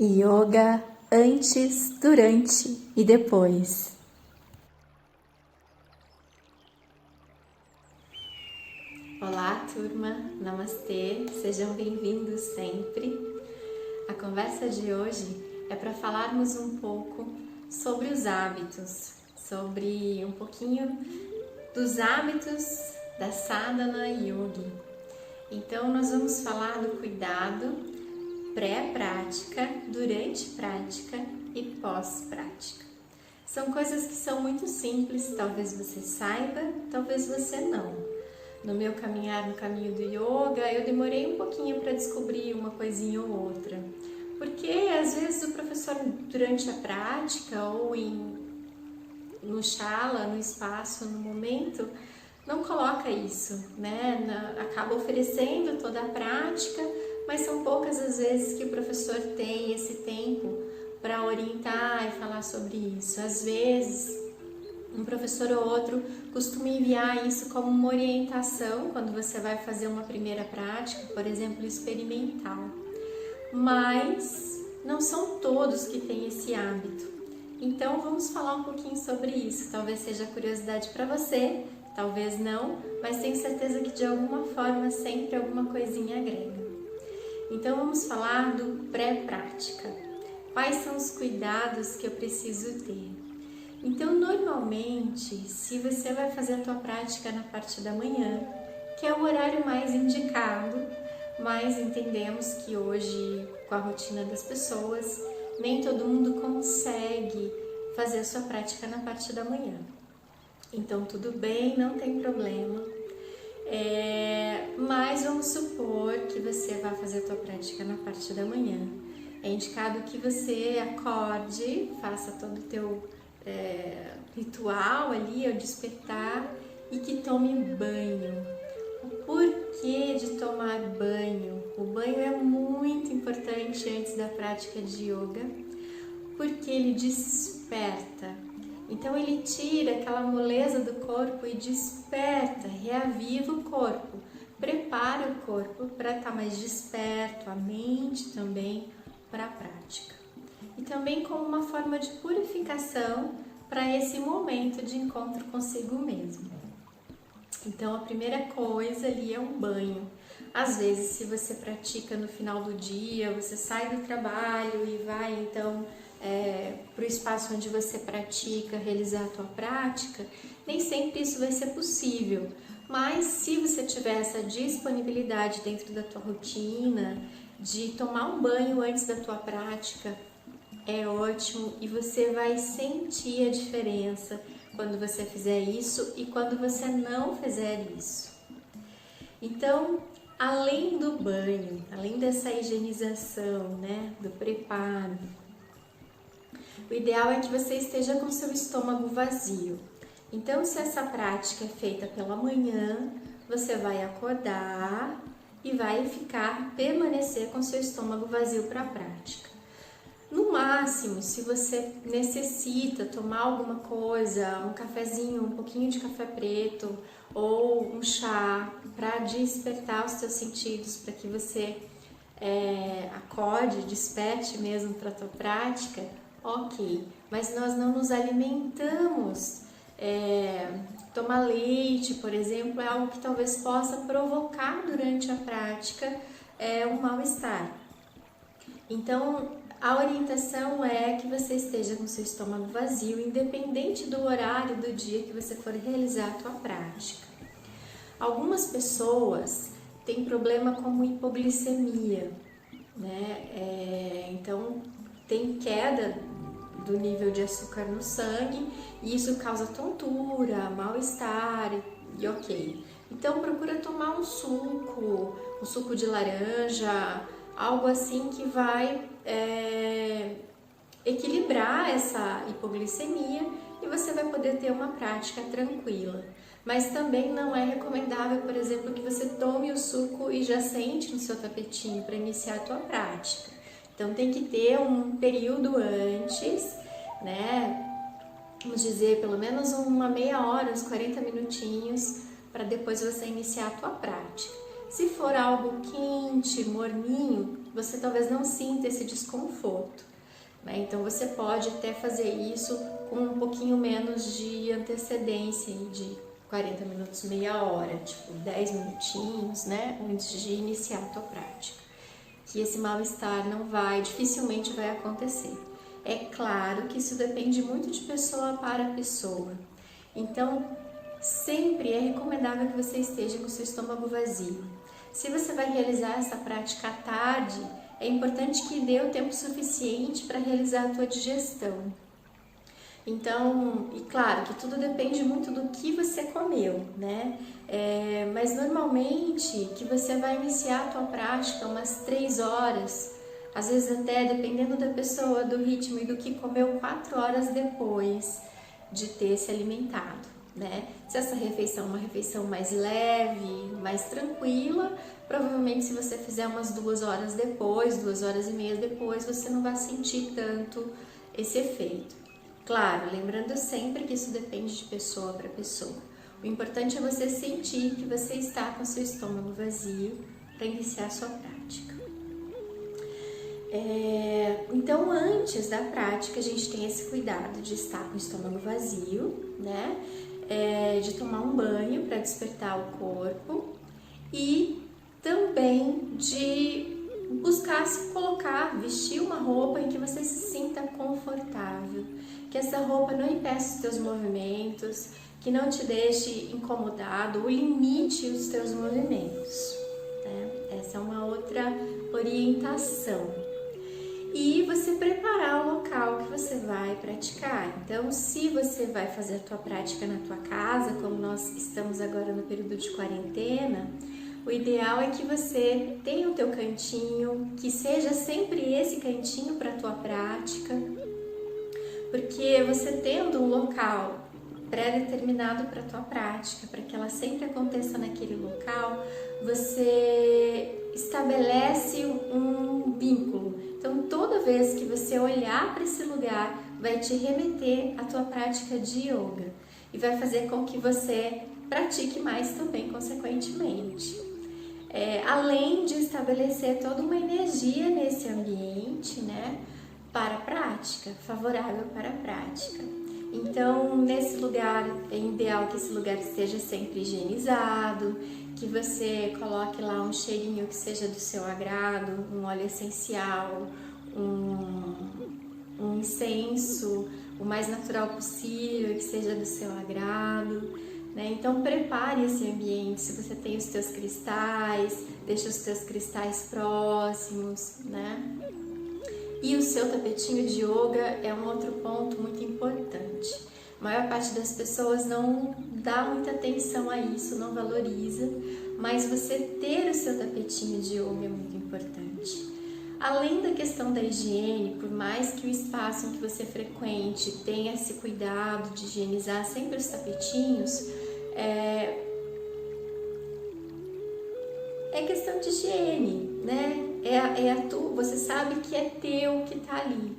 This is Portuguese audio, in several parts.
Yoga antes, durante e depois. Olá, turma! Namastê! Sejam bem-vindos sempre! A conversa de hoje é para falarmos um pouco sobre os hábitos, sobre um pouquinho dos hábitos da Sadhana Yogi. Então, nós vamos falar do cuidado pré-prática, durante prática e pós-prática. São coisas que são muito simples, talvez você saiba, talvez você não. No meu caminhar no caminho do yoga, eu demorei um pouquinho para descobrir uma coisinha ou outra. Porque às vezes o professor, durante a prática ou no shala, no espaço, no momento, não coloca isso, né? Acaba oferecendo toda a prática, mas são poucas as vezes que o professor tem esse tempo para orientar e falar sobre isso. Às vezes, um professor ou outro costuma enviar isso como uma orientação quando você vai fazer uma primeira prática, por exemplo, experimental. Mas não são todos que têm esse hábito. Então, vamos falar um pouquinho sobre isso. Talvez seja curiosidade para você, talvez não, mas tenho certeza que de alguma forma sempre alguma coisinha agrega. Então vamos falar do pré-prática. Quais são os cuidados que eu preciso ter? Então normalmente, se você vai fazer a tua prática na parte da manhã, que é o horário mais indicado, mas entendemos que hoje, com a rotina das pessoas, nem todo mundo consegue fazer a sua prática na parte da manhã. Então tudo bem, não tem problema. Mas vamos supor que você vai fazer a tua prática na parte da manhã. É indicado que você acorde, faça todo o teu ritual ali ao despertar e que tome banho. O porquê de tomar banho? O banho é muito importante antes da prática de yoga, porque ele desperta. Então ele tira aquela moleza do corpo e desperta, reaviva o corpo, prepara o corpo para estar mais desperto, a mente também para a prática. E também como uma forma de purificação para esse momento de encontro consigo mesmo. Então a primeira coisa ali é um banho. Às vezes, se você pratica no final do dia, você sai do trabalho e vai então para o espaço onde você pratica, realizar a tua prática, nem sempre isso vai ser possível. Mas se você tiver essa disponibilidade dentro da tua rotina, de tomar um banho antes da tua prática, é ótimo e você vai sentir a diferença quando você fizer isso e quando você não fizer isso. Então, além do banho, além dessa higienização, né, do preparo, o ideal é que você esteja com seu estômago vazio. Então, se essa prática é feita pela manhã, você vai acordar e vai permanecer com seu estômago vazio para a prática. No máximo, se você necessita tomar alguma coisa, um cafezinho, um pouquinho de café preto ou um chá para despertar os seus sentidos, para que você acorde, desperte mesmo para a tua prática, ok. Mas nós não nos alimentamos. Tomar leite, por exemplo, é algo que talvez possa provocar durante a prática um mal-estar. Então, a orientação é que você esteja com seu estômago vazio, independente do horário do dia que você for realizar a tua prática. Algumas pessoas têm problema como hipoglicemia, né? Então, tem queda do nível de açúcar no sangue e isso causa tontura, mal-estar e ok. Então, procura tomar um suco de laranja, algo assim que vai equilibrar essa hipoglicemia e você vai poder ter uma prática tranquila. Mas também não é recomendável, por exemplo, que você tome o suco e já sente no seu tapetinho para iniciar a tua prática. Então tem que ter um período antes, né? Vamos dizer, pelo menos uma meia hora, uns 40 minutinhos, para depois você iniciar a tua prática. Se for algo quente, morninho, você talvez não sinta esse desconforto, né? Então você pode até fazer isso com um pouquinho menos de antecedência, de 40 minutos, meia hora, tipo 10 minutinhos, né? Antes de iniciar a tua prática. Que esse mal-estar dificilmente vai acontecer. É claro que isso depende muito de pessoa para pessoa. Então, sempre é recomendável que você esteja com o seu estômago vazio. Se você vai realizar essa prática à tarde, é importante que dê o tempo suficiente para realizar a tua digestão. Então, e claro que tudo depende muito do que você comeu, né? Mas normalmente que você vai iniciar a tua prática umas 3 horas, às vezes até, dependendo da pessoa, do ritmo e do que comeu, 4 horas depois de ter se alimentado, né? Se essa refeição é uma refeição mais leve, mais tranquila, provavelmente se você fizer umas 2 horas depois, 2 horas e meia depois, você não vai sentir tanto esse efeito. Claro, lembrando sempre que isso depende de pessoa para pessoa. O importante é você sentir que você está com seu estômago vazio para iniciar a sua prática. Então, antes da prática, a gente tem esse cuidado de estar com o estômago vazio, né? De tomar um banho para despertar o corpo e também de buscar se colocar, vestir uma roupa em que você se sinta confortável, que essa roupa não impeça os teus movimentos, que não te deixe incomodado ou limite os teus movimentos, né? Essa é uma outra orientação. E você preparar o local que você vai praticar. Então, se você vai fazer a tua prática na tua casa, como nós estamos agora no período de quarentena, o ideal é que você tenha o teu cantinho, que seja sempre esse cantinho para a tua prática, porque você tendo um local pré-determinado para a tua prática, para que ela sempre aconteça naquele local, você estabelece um vínculo. Então, toda vez que você olhar para esse lugar, vai te remeter à tua prática de yoga e vai fazer com que você pratique mais também, consequentemente. Além de estabelecer toda uma energia nesse ambiente, né, para a prática, favorável para a prática. Então, nesse lugar, é ideal que esse lugar esteja sempre higienizado, que você coloque lá um cheirinho que seja do seu agrado, um óleo essencial, um incenso, o mais natural possível, que seja do seu agrado, né? Então, prepare esse ambiente. Se você tem os teus cristais, deixa os teus cristais próximos, né? E o seu tapetinho de yoga é um outro ponto muito importante. A maior parte das pessoas não dá muita atenção a isso, não valoriza, mas você ter o seu tapetinho de yoga é muito importante. Além da questão da higiene, por mais que o espaço em que você frequente tenha esse cuidado de higienizar sempre os tapetinhos, é questão de higiene, né? Você sabe que é teu que tá ali.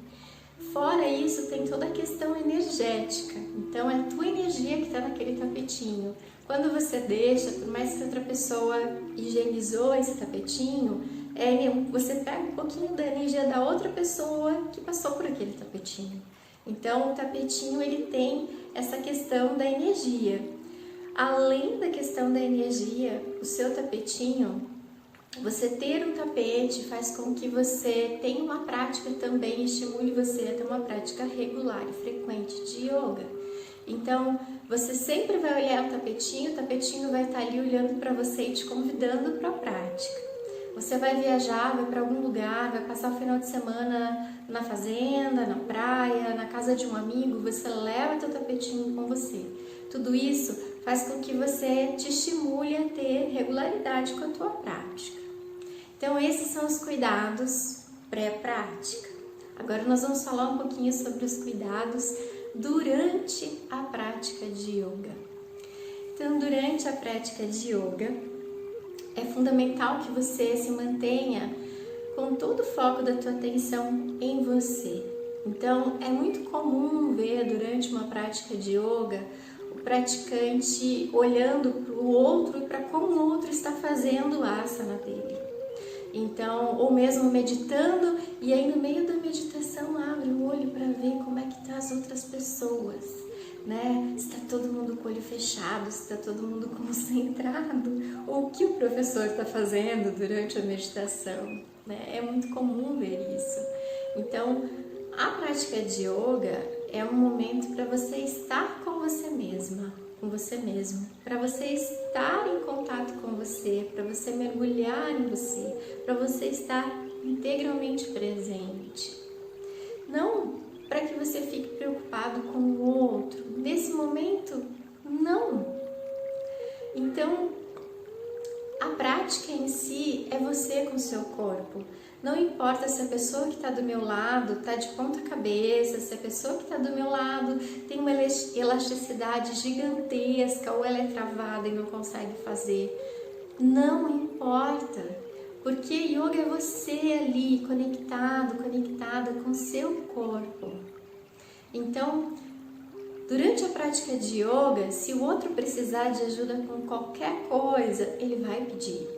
Fora isso, tem toda a questão energética. Então, é a tua energia que está naquele tapetinho. Quando você deixa, por mais que outra pessoa higienizou esse tapetinho, você pega um pouquinho da energia da outra pessoa que passou por aquele tapetinho. Então, o tapetinho, ele tem essa questão da energia. Além da questão da energia, o seu tapetinho, você ter um tapete faz com que você tenha uma prática também, estimule você a ter uma prática regular e frequente de yoga. Então, você sempre vai olhar o tapetinho vai estar ali olhando para você e te convidando para a prática. Você vai viajar, vai para algum lugar, vai passar o final de semana na fazenda, na praia, na casa de um amigo, você leva teu tapetinho com você. Tudo isso faz com que você te estimule a ter regularidade com a tua prática. Então, esses são os cuidados pré-prática. Agora nós vamos falar um pouquinho sobre os cuidados durante a prática de yoga. Então, durante a prática de yoga, é fundamental que você se mantenha com todo o foco da tua atenção em você. Então, é muito comum ver durante uma prática de yoga o praticante olhando para o outro e para como o outro está fazendo a asana dele. Então, ou mesmo meditando e aí no meio da meditação abre o olho para ver como é que tá as outras pessoas, né? Se está todo mundo com o olho fechado, se está todo mundo concentrado, ou o que o professor está fazendo durante a meditação, né? É muito comum ver isso. Então, a prática de yoga é um momento para você estar com você mesma, com você mesmo, para você estar em contato com você, para você mergulhar em você, para você estar integralmente presente. Não para que você fique preocupado com o outro. Nesse momento, não. Então, a prática em si é você com o seu corpo. Não importa se a pessoa que está do meu lado está de ponta cabeça, se a pessoa que está do meu lado tem uma elasticidade gigantesca ou ela é travada e não consegue fazer. Não importa, porque yoga é você ali conectado, conectada com o seu corpo. Então, durante a prática de yoga, se o outro precisar de ajuda com qualquer coisa, ele vai pedir.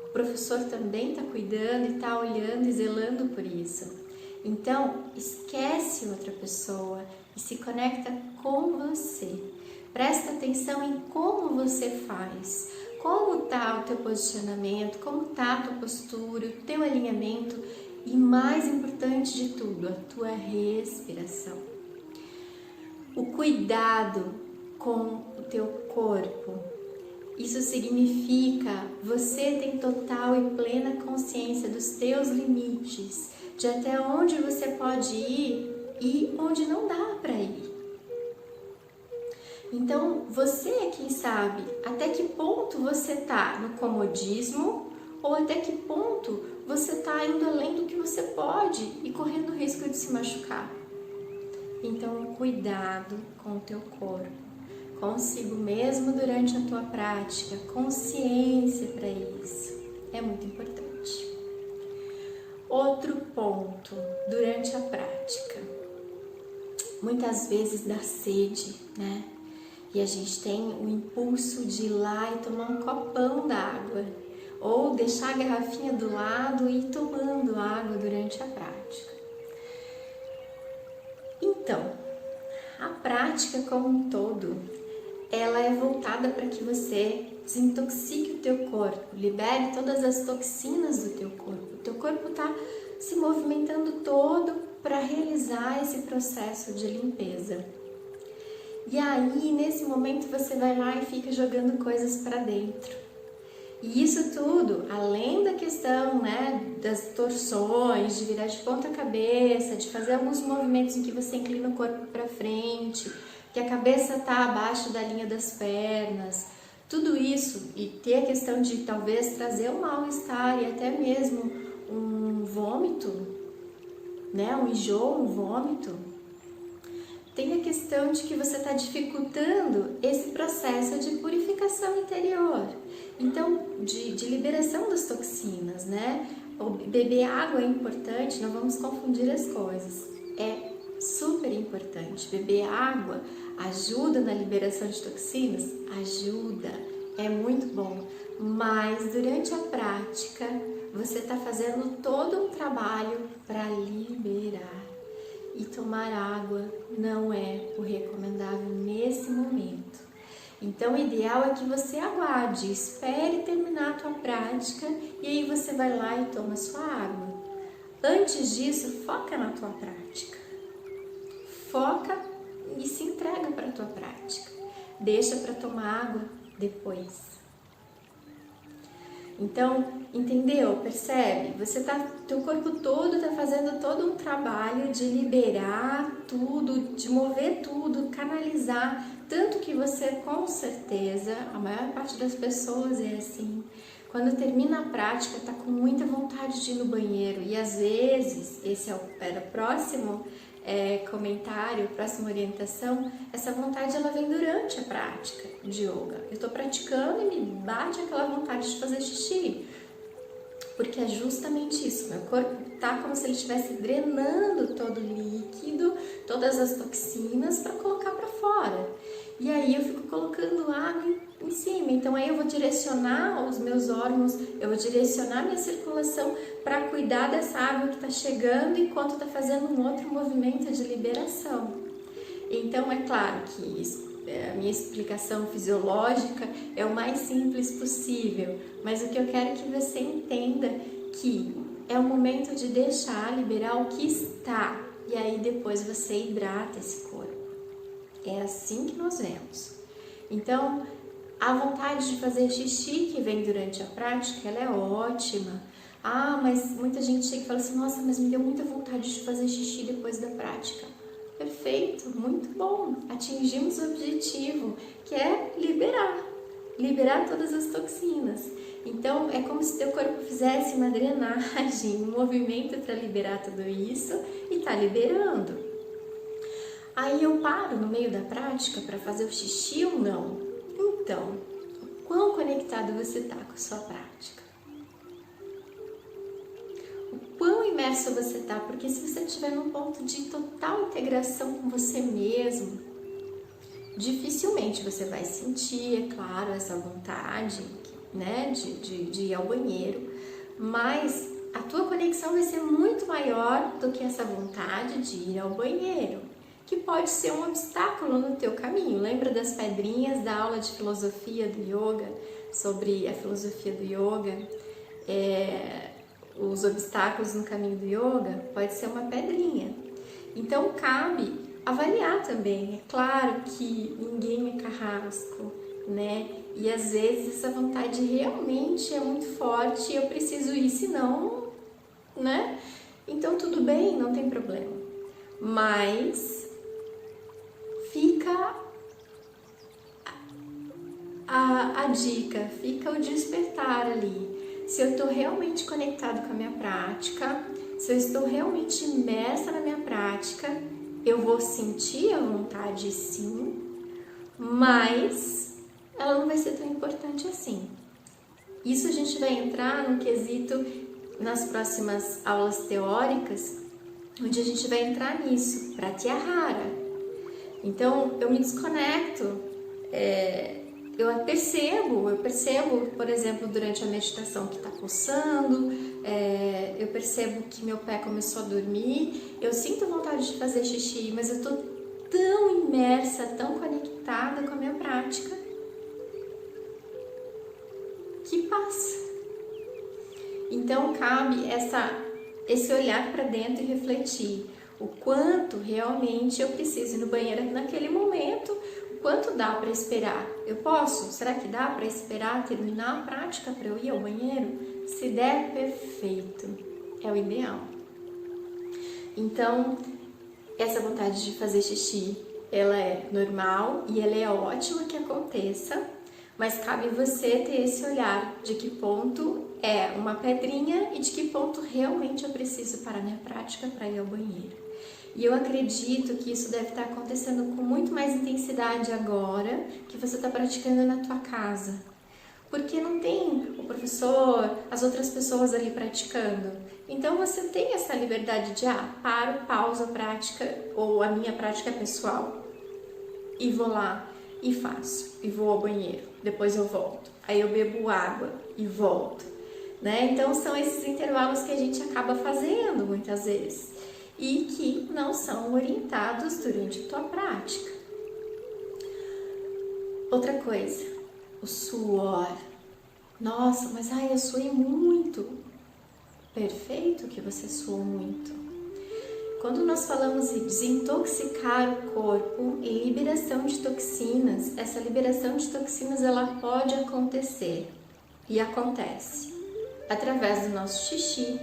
O professor também está cuidando e está olhando e zelando por isso. Então, esquece outra pessoa e se conecta com você. Presta atenção em como você faz, como está o teu posicionamento, como está a tua postura, o teu alinhamento e, mais importante de tudo, a tua respiração. O cuidado com o teu corpo. Isso significa você tem total e plena consciência dos teus limites, de até onde você pode ir e onde não dá para ir. Então, você é quem sabe até que ponto você está no comodismo ou até que ponto você está indo além do que você pode e correndo o risco de se machucar. Então, cuidado com o teu corpo. Consigo mesmo durante a tua prática, consciência para isso, é muito importante. Outro ponto, durante a prática, muitas vezes dá sede, né? E a gente tem o impulso de ir lá e tomar um copão d'água, ou deixar a garrafinha do lado e ir tomando água durante a prática. Então, a prática como um todo, ela é voltada para que você desintoxique o teu corpo, libere todas as toxinas do teu corpo. O teu corpo está se movimentando todo para realizar esse processo de limpeza. E aí, nesse momento, você vai lá e fica jogando coisas para dentro. E isso tudo, além da questão, né, das torções, de virar de ponta cabeça, de fazer alguns movimentos em que você inclina o corpo para frente, que a cabeça está abaixo da linha das pernas, tudo isso, e ter a questão de talvez trazer um mal-estar e até mesmo um vômito, né, um enjoo, um vômito, tem a questão de que você está dificultando esse processo de purificação interior, então de liberação das toxinas, né? Beber água é importante, não vamos confundir as coisas, é super importante. Beber água ajuda na liberação de toxinas? Ajuda, é muito bom, mas durante a prática você está fazendo todo um trabalho para liberar. E tomar água não é o recomendável nesse momento. Então, o ideal é que você aguarde, espere terminar a tua prática e aí você vai lá e toma sua água. Antes disso, foca na tua prática. Foca e se entrega para a tua prática. Deixa para tomar água depois. Então, entendeu? Percebe? Teu corpo todo está fazendo todo um trabalho de liberar tudo, de mover tudo, canalizar, tanto que você, com certeza, a maior parte das pessoas é assim, quando termina a prática, está com muita vontade de ir no banheiro e às vezes, esse é o próximo comentário, próxima orientação, essa vontade ela vem durante a prática de yoga. Eu estou praticando e me bate aquela vontade de fazer xixi, porque é justamente isso, meu corpo está como se ele estivesse drenando todo o líquido, todas as toxinas para colocar para fora. E aí eu fico colocando água em cima. Então aí eu vou direcionar os meus órgãos, eu vou direcionar minha circulação para cuidar dessa água que está chegando enquanto está fazendo um outro movimento de liberação. Então é claro que a minha explicação fisiológica é o mais simples possível, mas o que eu quero é que você entenda que é o momento de deixar liberar o que está, e aí depois você hidrata esse corpo. É assim que nós vemos. Então, a vontade de fazer xixi que vem durante a prática, ela é ótima. Ah, mas muita gente chega e fala assim, nossa, mas me deu muita vontade de fazer xixi depois da prática. Perfeito, muito bom. Atingimos o objetivo, que é liberar todas as toxinas. Então, é como se teu corpo fizesse uma drenagem, um movimento para liberar tudo isso e tá liberando. Aí eu paro no meio da prática para fazer o xixi ou não? Então, o quão conectado você tá com a sua prática? O quão imerso você tá? Porque se você estiver num ponto de total integração com você mesmo, dificilmente você vai sentir, é claro, essa vontade, né, de ir ao banheiro, mas a tua conexão vai ser muito maior do que essa vontade de ir ao banheiro, que pode ser um obstáculo no teu caminho. Lembra das pedrinhas da aula de filosofia do yoga, sobre a filosofia do yoga? Os obstáculos no caminho do yoga pode ser uma pedrinha. Então cabe avaliar também. É claro que ninguém é carrasco, né? E às vezes essa vontade realmente é muito forte e eu preciso ir, senão, né? Então tudo bem, não tem problema. Mas fica a dica, fica o despertar ali. Se eu estou realmente conectado com a minha prática, se eu estou realmente imersa na minha prática, eu vou sentir a vontade sim, mas ela não vai ser tão importante assim. Isso a gente vai entrar no quesito nas próximas aulas teóricas, onde a gente vai entrar nisso, pratyahara. Então, eu me desconecto, eu percebo, por exemplo, durante a meditação que está coçando, eu percebo que meu pé começou a dormir, eu sinto vontade de fazer xixi, mas eu estou tão imersa, tão conectada com a minha prática, que passa. Então, cabe esse olhar para dentro e refletir o quanto realmente eu preciso ir no banheiro naquele momento, o quanto dá para esperar. Eu posso? Será que dá para esperar terminar a prática para eu ir ao banheiro? Se der, perfeito, é o ideal. Então, essa vontade de fazer xixi, ela é normal e ela é ótima que aconteça, mas cabe você ter esse olhar de que ponto é uma pedrinha e de que ponto realmente eu preciso parar minha prática para ir ao banheiro. E eu acredito que isso deve estar acontecendo com muito mais intensidade agora que você está praticando na tua casa. Porque não tem o professor, as outras pessoas ali praticando. Então você tem essa liberdade de, paro, pausa a prática, ou a minha prática pessoal, e vou lá e faço, e vou ao banheiro, depois eu volto. Aí eu bebo água e volto, né? Então são esses intervalos que a gente acaba fazendo muitas vezes e que não são orientados durante a tua prática. Outra coisa, o suor. Nossa, mas eu suei muito. Perfeito que você suou muito. Quando nós falamos em desintoxicar o corpo em liberação de toxinas, essa liberação de toxinas ela pode acontecer e acontece através do nosso xixi,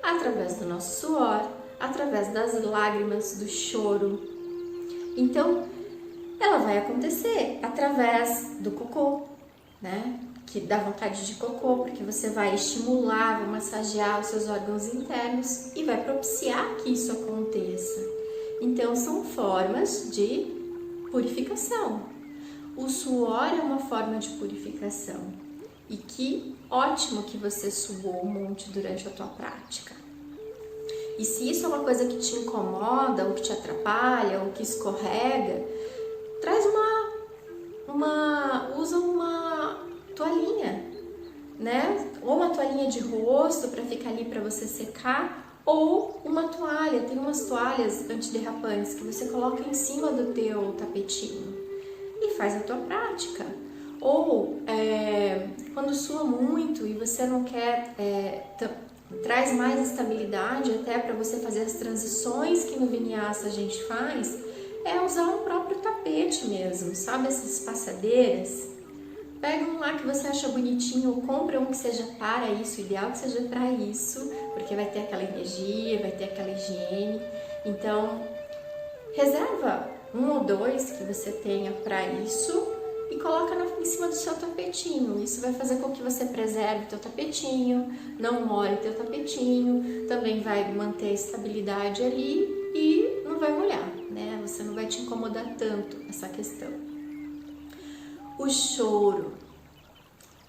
através do nosso suor, através das lágrimas, do choro. Então, ela vai acontecer através do cocô, né? Que dá vontade de cocô, porque você vai estimular, vai massagear os seus órgãos internos e vai propiciar que isso aconteça. Então, são formas de purificação. O suor é uma forma de purificação. E que ótimo que você suou um monte durante a tua prática. E se isso é uma coisa que te incomoda, ou que te atrapalha, ou que escorrega, traz usam uma toalhinha, né? Ou uma toalhinha de rosto para ficar ali para você secar, ou uma toalha. Tem umas toalhas antiderrapantes que você coloca em cima do teu tapetinho e faz a tua prática. Ou quando sua muito e você não quer, traz mais estabilidade até para você fazer as transições que no Vinyasa a gente faz, é usar o próprio tapete mesmo, sabe? Essas passadeiras. Pega um lá que você acha bonitinho, ou compra um que seja para isso, o ideal que seja para isso, porque vai ter aquela energia, vai ter aquela higiene. Então, reserva um ou dois que você tenha para isso e coloca em cima do seu tapetinho. Isso vai fazer com que você preserve teu tapetinho, não molhe teu tapetinho, também vai manter a estabilidade ali e não vai molhar, né? Você não vai te incomodar tanto essa questão. O choro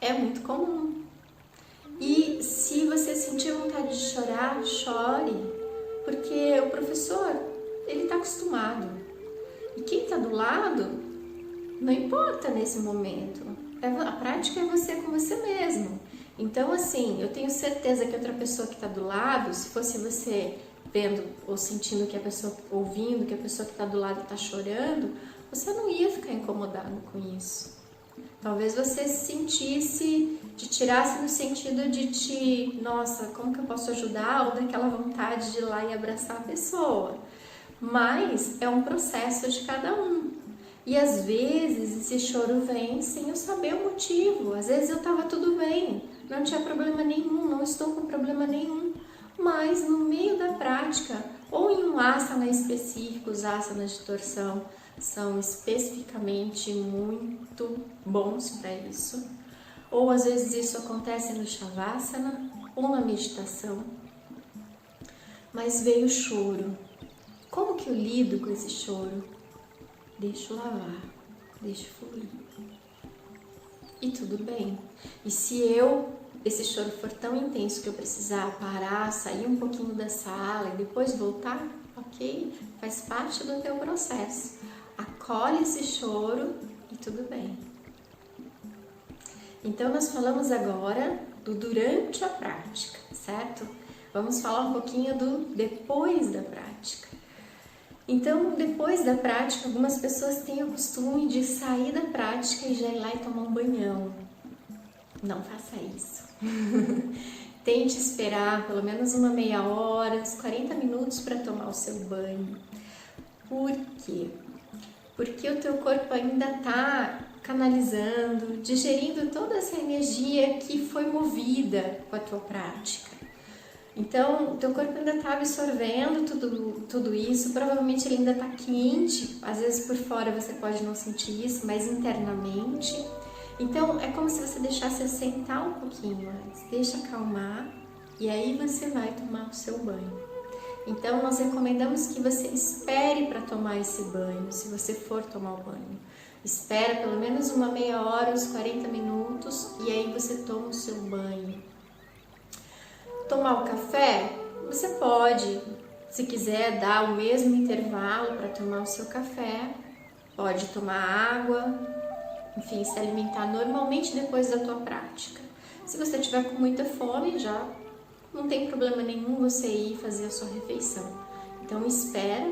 é muito comum. E se você sentir vontade de chorar, chore, porque o professor, ele está acostumado. E quem está do lado, não importa nesse momento. A prática é você com você mesmo. Então, assim, eu tenho certeza que outra pessoa que está do lado, se fosse você vendo ou sentindo que a pessoa, ouvindo que a pessoa que está do lado está chorando, você não ia ficar incomodado com isso. Talvez você se sentisse, te tirasse no sentido de nossa, como que eu posso ajudar? Ou daquela vontade de ir lá e abraçar a pessoa. Mas é um processo de cada um. E às vezes esse choro vem sem eu saber o motivo. Às vezes eu estava tudo bem, não tinha problema nenhum, não estou com problema nenhum. Mas no meio da prática, ou em um asana específico, os asanas de torção são especificamente muito bons para isso. Ou às vezes isso acontece no Shavasana ou na meditação. Mas veio o choro. Como que eu lido com esse choro? Deixo lavar, deixo fluir. E tudo bem. E se esse choro for tão intenso que eu precisar parar, sair um pouquinho da sala e depois voltar, ok? Faz parte do teu processo. Acolhe esse choro e tudo bem. Então, nós falamos agora do durante a prática, certo? Vamos falar um pouquinho do depois da prática. Então, depois da prática, algumas pessoas têm o costume de sair da prática e já ir lá e tomar um banhão. Não faça isso. Tente esperar pelo menos uma meia hora, uns 40 minutos para tomar o seu banho. Por quê? Porque o teu corpo ainda está canalizando, digerindo toda essa energia que foi movida com a tua prática. Então, o teu corpo ainda está absorvendo tudo isso, provavelmente ele ainda está quente, às vezes por fora você pode não sentir isso, mas internamente. Então, é como se você deixasse assentar um pouquinho antes, deixa acalmar e aí você vai tomar o seu banho. Então, nós recomendamos que você espere para tomar esse banho, se você for tomar o banho. Espera pelo menos uma meia hora, uns 40 minutos, e aí você toma o seu banho. Tomar o café? Você pode, se quiser, dar o mesmo intervalo para tomar o seu café. Pode tomar água, enfim, se alimentar normalmente depois da tua prática. Se você tiver com muita fome, já não tem problema nenhum você ir fazer a sua refeição. Então espera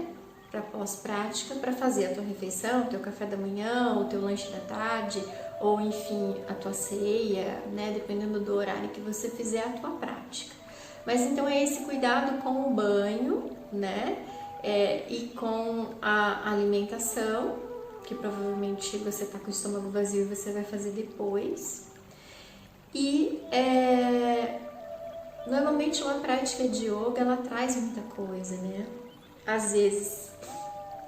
para pós-prática para fazer a tua refeição, o teu café da manhã, o teu lanche da tarde, ou enfim, a tua ceia, né, dependendo do horário que você fizer a tua prática. Mas então é esse cuidado com o banho, né, e com a alimentação, que provavelmente você está com o estômago vazio e você vai fazer depois. E normalmente uma prática de yoga, ela traz muita coisa, né? Às vezes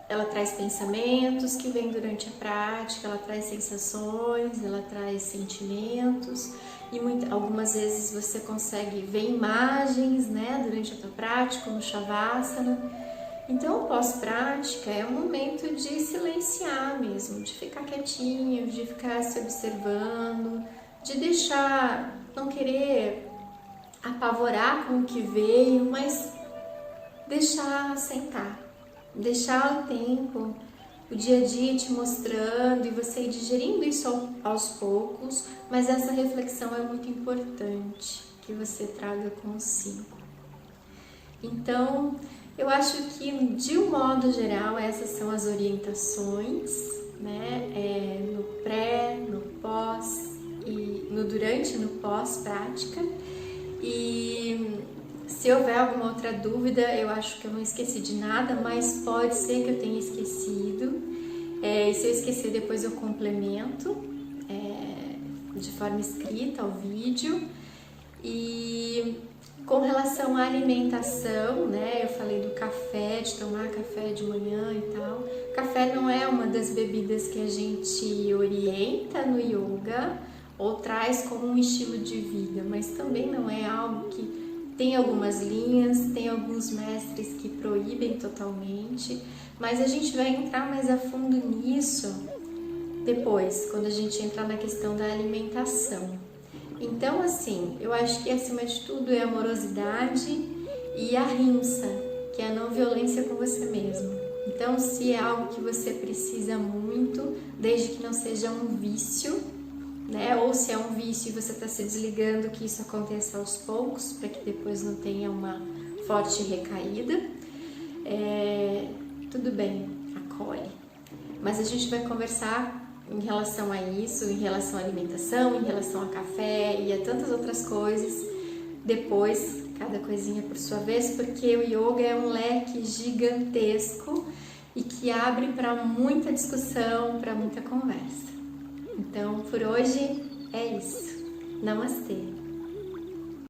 ela traz pensamentos que vêm durante a prática, ela traz sensações, ela traz sentimentos e algumas vezes você consegue ver imagens, né, durante a tua prática, no Shavasana. Então, o pós-prática é um momento de silenciar mesmo, de ficar quietinho, de ficar se observando, de deixar, não querer apavorar com o que veio, mas deixar sentar, deixar o tempo o dia a dia te mostrando e você ir digerindo isso aos poucos, mas essa reflexão é muito importante que você traga consigo. Então, eu acho que de um modo geral essas são as orientações, né? No pré, no pós e no durante e no pós-prática. E se houver alguma outra dúvida, eu acho que eu não esqueci de nada, mas pode ser que eu tenha esquecido. E se eu esquecer, depois eu complemento de forma escrita ao vídeo. E com relação à alimentação, né? Eu falei do café, de tomar café de manhã e tal. Café não é uma das bebidas que a gente orienta no yoga ou traz como um estilo de vida, mas também não é algo que tem algumas linhas, tem alguns mestres que proíbem totalmente, mas a gente vai entrar mais a fundo nisso depois, quando a gente entrar na questão da alimentação. Então, assim, eu acho que acima de tudo é a amorosidade e a ahimsa, que é a não violência com você mesmo. Então, se é algo que você precisa muito, desde que não seja um vício, né? Ou se é um vício e você está se desligando, que isso aconteça aos poucos, para que depois não tenha uma forte recaída, tudo bem, acolhe. Mas a gente vai conversar em relação a isso, em relação à alimentação, em relação a café e a tantas outras coisas, depois, cada coisinha por sua vez, porque o yoga é um leque gigantesco e que abre para muita discussão, para muita conversa. Então, por hoje é isso. Namastê!